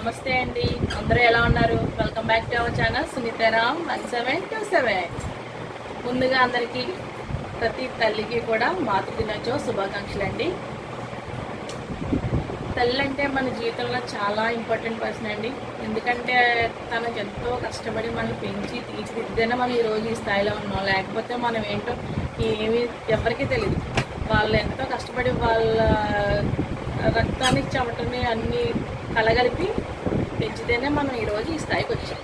నమస్తే అండి, అందరూ ఎలా ఉన్నారు? Welcome back to our channel Sunitharam 1727. ముందుగా అందరికీ ప్రతి తల్లికి కూడా మాతృ దినోత్సవ శుభాకాంక్షలు అండి. తల్లి అంటే మన జీవితంలో చాలా ఇంపార్టెంట్ పర్సన్ అండి. ఎందుకంటే తనకు ఎంతో కష్టపడి మనం పెంచి తీర్చిదిద్దేనే మనం ఈరోజు ఈ స్థాయిలో ఉన్నాం. లేకపోతే మనం ఏంటో ఏమీ ఎవరికీ తెలియదు. వాళ్ళు ఎంతో కష్టపడి వాళ్ళ రక్తాన్ని చెమటని అన్నీ కలగలిపి పెంచితేనే మనం ఈరోజు ఈ స్థాయికి వచ్చాం.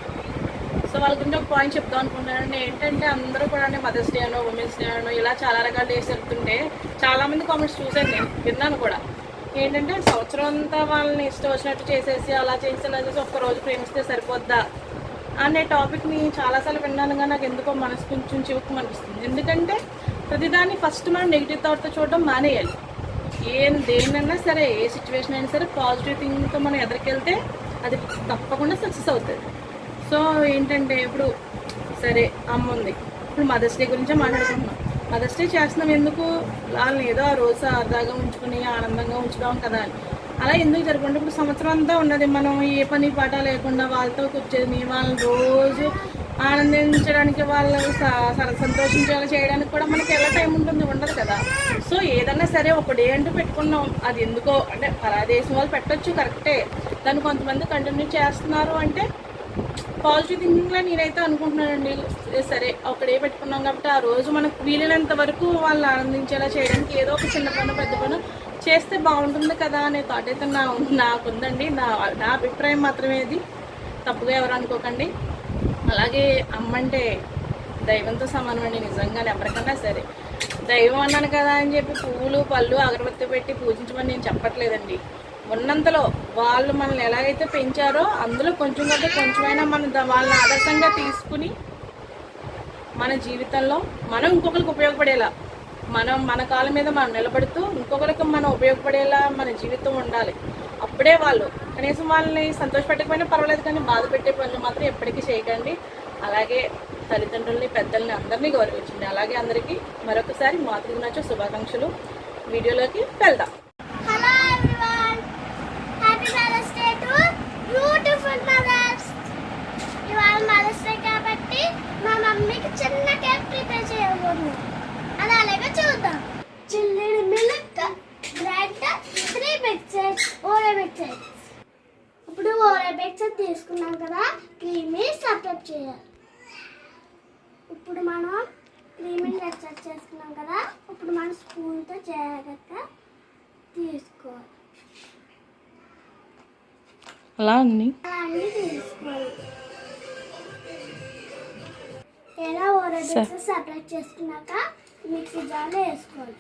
సో వాళ్ళ గురించి ఒక పాయింట్ చెప్తాం అనుకుంటున్నానండి. ఏంటంటే అందరూ కూడా మదర్స్ డే అనో ఉమెన్స్ డే అనో ఇలా చాలా రకాల డేస్ చెప్తుంటే చాలామంది కామెంట్స్ చూశాను, నేను విన్నాను కూడా. ఏంటంటే సంవత్సరం అంతా వాళ్ళని ఇష్టం వచ్చినట్టు చేసేసి అలా చేసి ఇలా చేసి ఒక్కరోజు ప్రేమిస్తే సరిపోద్దా అనే టాపిక్ని చాలాసార్లు విన్నాను. కానీ నాకు ఎందుకో మనసు కొంచెం చివుకు అనిపిస్తుంది. ఎందుకంటే ప్రతిదాన్ని ఫస్ట్ మనం నెగిటివ్ థాట్తో చూడడం మానేయాలి. దేన్నైనా సరే, ఏ సిచ్యువేషన్ అయినా సరే పాజిటివ్ థింగ్తో మనం ఎదురుకెళ్తే అది తప్పకుండా సక్సెస్ అవుతుంది. సో ఏంటంటే ఇప్పుడు సరే అమ్మ ఉంది, ఇప్పుడు మదర్స్ డే గురించే మాట్లాడుకుంటున్నాం. మదర్స్ డే చేస్తున్నాం ఎందుకు? వాళ్ళని ఏదో ఆ రోజు సరదాగా ఉంచుకుని ఆనందంగా ఉంచుదాం కదా అని. అలా ఎందుకు జరగకుండా ఇప్పుడు సంవత్సరం అంతా ఉన్నది మనం ఏ పని పాట లేకుండా వాళ్ళతో కూర్చొని వాళ్ళని రోజు ఆనందించడానికి, వాళ్ళు సంతోషించేలా చేయడానికి కూడా మనకి ఎలా టైం ఉంటుంది? ఉండదు కదా. సో ఏదన్నా సరే ఒక డే అంటూ పెట్టుకున్నాం. అది ఎందుకో అంటే పరాదేశం వాళ్ళు పెట్టచ్చు, కరెక్టే. దాన్ని కొంతమంది కంటిన్యూ చేస్తున్నారు అంటే పాజిటివ్ థింకింగ్లో నేనైతే అనుకుంటున్నానండి. సరే ఒక డే పెట్టుకున్నాం కాబట్టి ఆ రోజు మనకు వీలైనంత వరకు వాళ్ళు ఆనందించేలా చేయడానికి ఏదో ఒక చిన్న పని పెద్ద పని చేస్తే బాగుంటుంది కదా అనే థాట్ అయితే నాకుందండి. నా అభిప్రాయం మాత్రమే ఇది, తప్పుగా ఎవరు అనుకోకండి. అలాగే అమ్మ అంటే దైవంతో సమానం అండి, నిజంగానే. ఎవరికన్నా సరే దైవం అన్నాను కదా అని చెప్పి పువ్వులు పళ్ళు అగరబత్తి పెట్టి పూజించమని నేను చెప్పట్లేదండి. ఉన్నంతలో వాళ్ళు మనల్ని ఎలాగైతే పెంచారో అందులో కొంచెం కంటే కొంచెమైనా వాళ్ళని ఆదర్శంగా తీసుకుని మన జీవితంలో మనం ఇంకొకరికి ఉపయోగపడేలా, మన కాళ్ళ మీద మనం నిలబడుతూ ఇంకొకరికి మనం ఉపయోగపడేలా మన జీవితం ఉండాలి. అప్పుడే వాళ్ళు కనీసం వాళ్ళని సంతోషపెట్టకపోయినా పర్వాలేదు, కానీ బాధ పెట్టే పనులు మాత్రం ఎప్పటికీ చేయకండి. అలాగే తల్లిదండ్రుల్ని, పెద్దల్ని అందరినీ గౌరవించండి. అలాగే అందరికీ మరొకసారి మాతృ దినోత్సవ శుభాకాంక్షలు. వీడియోలోకి వెళ్దాం. కాబట్టి మా మమ్మీకి చిన్న కేక్ ప్రిపేర్ చేయబోతున్నాం. అది అలాగే చూద్దాం. Chilled milk, bread, 3 biscuits, Oreo biscuits. ఇప్పుడు ఓరియో బిస్కెట్ తీసుకున్నాం కదా, క్రీమీ సపరేట్ చేయాలి. ఇప్పుడు మనం క్రీమీని సెట్ చేసుకున్నాం కదా, ఇప్పుడు మనం స్పూన్తో జాగ్రత్తగా తీసుకోవాలి. అలా అన్నీ తీసుకోవాలి. ఇలా ఓరియో బిస్కెట్ సపరేట్ చేసుకున్నాక మిక్సీ జార్లో వేసుకోవాలి.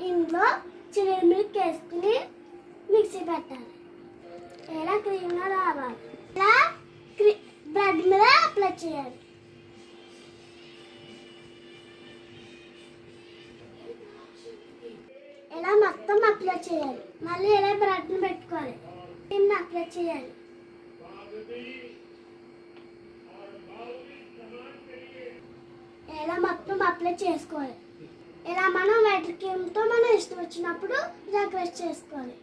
ఇందులో చిల్లీ మిల్క్ వేసుకుని మిక్సీ పెట్టాలి. ఇలా క్రీమ్గా రావాలి. ఇలా బ్రెడ్ మీద అప్లై చేయాలి. ఇలా మొత్తం అప్లై చేయాలి. మళ్ళీ ఇలా బ్రెడ్ని పెట్టుకోవాలి, క్రీమ్ని అప్లై చేయాలి. ఇలా మొత్తం అప్లై చేసుకోవాలి. ఇలా మనం వైట్ క్రీమ్తో మనం ఇష్టం వచ్చినప్పుడు డెకరేట్ చేసుకోవాలి.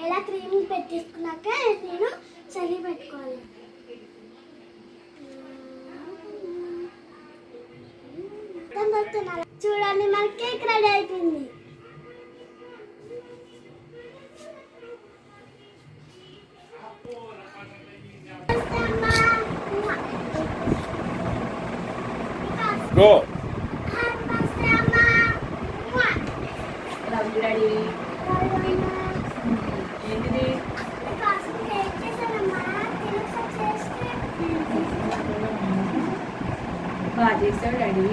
ఇలా క్రీమ్ పెట్టేసుకున్నాక నేను చలి పెట్టుకోవాలి. చూడండి, మన కేక్ రెడీ అయిపోయింది. ఏంటిది? బాగా చేస్తావు డాడీ.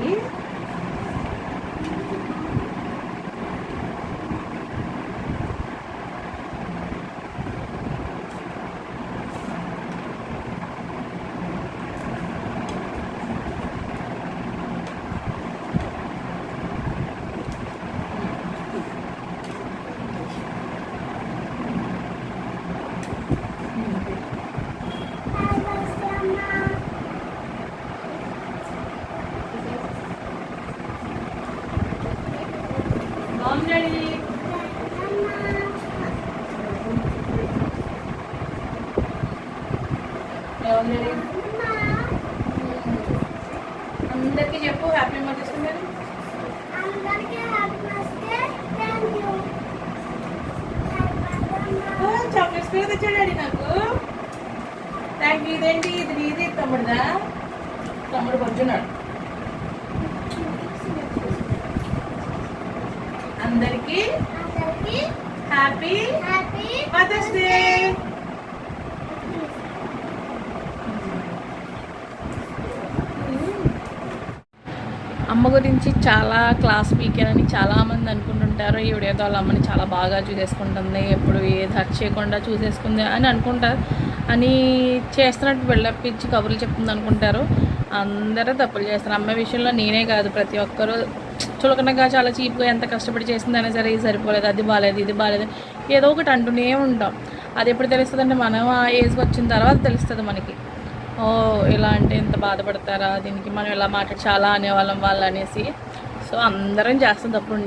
బాగుంది. అందరికీ చెప్పు హ్యాపీ మదర్స్ డే. అందరికీ happy mother's day. Thank you. Chocolates కూడా తెచ్చాడు డాడీ నాకు. Thank you. ఇదేంటి ఇది నీది తమ్ముడుదా? తమ్ముడు పొద్దున్నాడు. అందరికీ హ్యాపీ మదర్స్ డే. అమ్మ గురించి చాలా క్లాస్ వీకెన్ అని చాలామంది అనుకుంటుంటారు. ఈవిడేదో వాళ్ళ అమ్మని చాలా బాగా చూసేసుకుంటుంది, ఎప్పుడు ఏది హర్ట్ చేయకుండా చూసేసుకుంది అని అనుకుంటారు. అని చేస్తున్నట్టు వెళ్ళప్పించి కబుర్లు చెప్తుంది అనుకుంటారు. అందరూ తప్పులు చేస్తారు. అమ్మ విషయంలో నేనే కాదు, ప్రతి ఒక్కరూ చులకనగా చాలా చీప్గా ఎంత కష్టపడి చేసిందైనా సరే ఇది సరిపోలేదు, అది బాగాలేదు, ఇది బాగాలేదు, ఏదో ఒకటి అంటూనే ఉంటాం. అది ఎప్పుడు తెలుస్తుంది అంటే మనం ఆ ఏజ్కి వచ్చిన తర్వాత తెలుస్తుంది మనకి. ఓ ఇలా అంటే ఇంత బాధపడతారా, దీనికి మనం ఇలా మాట్లాడి చాలా అనేవాళ్ళం వాళ్ళు అనేసి. సో అందరం చేస్తాం తప్పుడు.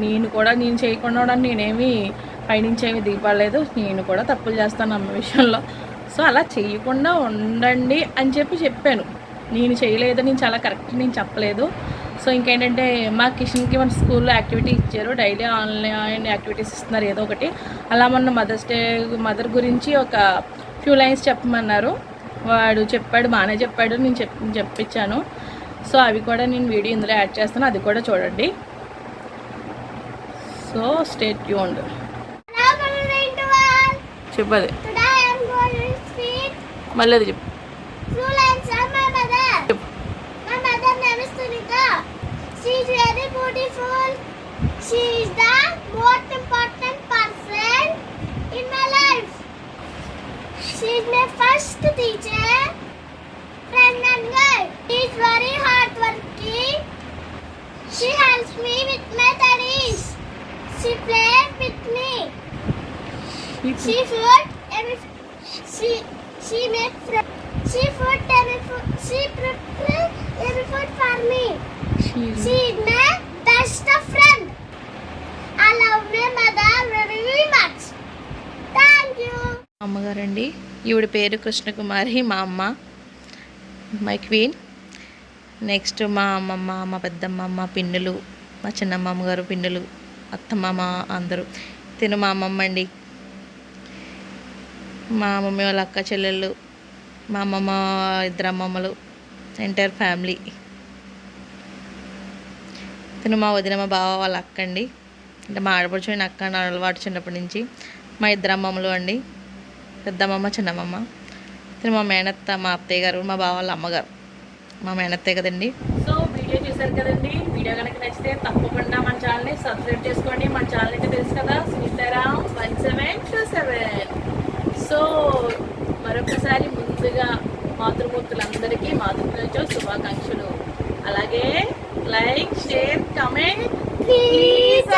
నేను కూడా నేను చేయకుండా నేనేమి పైనుంచి ఏమి దిగపడలేదు. నేను కూడా తప్పులు చేస్తాను అమ్మ విషయంలో. సో అలా చేయకుండా ఉండండి అని చెప్పాను. నేను చేయలేదు, నేను చాలా కరెక్ట్ నేను చెప్పలేదు. సో ఇంకేంటంటే మా కిషన్కి మన స్కూల్లో యాక్టివిటీ ఇచ్చారు, డైలీ ఆన్లైన్ యాక్టివిటీస్ ఇస్తున్నారు ఏదో ఒకటి. అలా మొన్న మదర్స్ డే మదర్ గురించి ఒక ఫ్యూ లైన్స్ చెప్పమన్నారు. వాడు చెప్పాడు, బాగానే చెప్పాడు, నేను చెప్పించాను. సో అవి కూడా నేను వీడియో ఇందులో యాడ్ చేస్తాను, అది కూడా చూడండి. So stay tuned. చెప్పది మళ్ళీ అది చెప్పు. She is very beautiful. She is the most important person in my life. She is my first teacher, friend and guide. She is very hardworking. She helps me with my studies. She plays with me. She food every. She makes friends. She food every food. She prepare every food for me. She is my best friend. I love my mother very much. Thank you. అమ్మగారండి, ఈవిడ పేరు కృష్ణకుమారి, మా అమ్మ, my queen. Next మా అమ్మమ్మ, మా పెద్దమ్మమ్మ పిన్నులు, మా చిన్నమ్మ గారు పిన్నులు, అత్తమ్మ అందరూ. తిను మా అమ్మమ్మ అండి, మా మమ్మీ వాళ్ళ అక్క చెల్లెళ్ళు, మా అమ్మమ్మ ఇద్దరు అమ్మమ్మలు, ఎంటైర్ ఫ్యామిలీ. తిను మా వదిన, మా బావ వాళ్ళ అక్క అండి, అంటే మా ఆడపడుచుని అక్క నా అలవాటు చిన్నప్పటి నుంచి. మా ఇద్దరు అమ్మమ్మలు అండి, పెద్దమ్మమ్మ చిన్నమ్మమ్మ. తిను మా మేనత్త, మా అత్తయ్య గారు, మా బావ వాళ్ళ అమ్మగారు, మా మేనత్తే కదండి. సో వీడియో చూసారు కదండి. వీడియో కనుక నచ్చితే తప్పకుండా మన ఛానల్ని సబ్స్క్రైబ్ చేసుకోండి. మన ఛానల్ అయితే తెలుసు కదా, సునీతారాం 1727. సో మరొకసారి ముందుగా మాతృమూర్తులందరికీ మాతృదినోత్సవ శుభాకాంక్షలు. అలాగే లైక్, షేర్, కమెంట్ ప్లీజ్.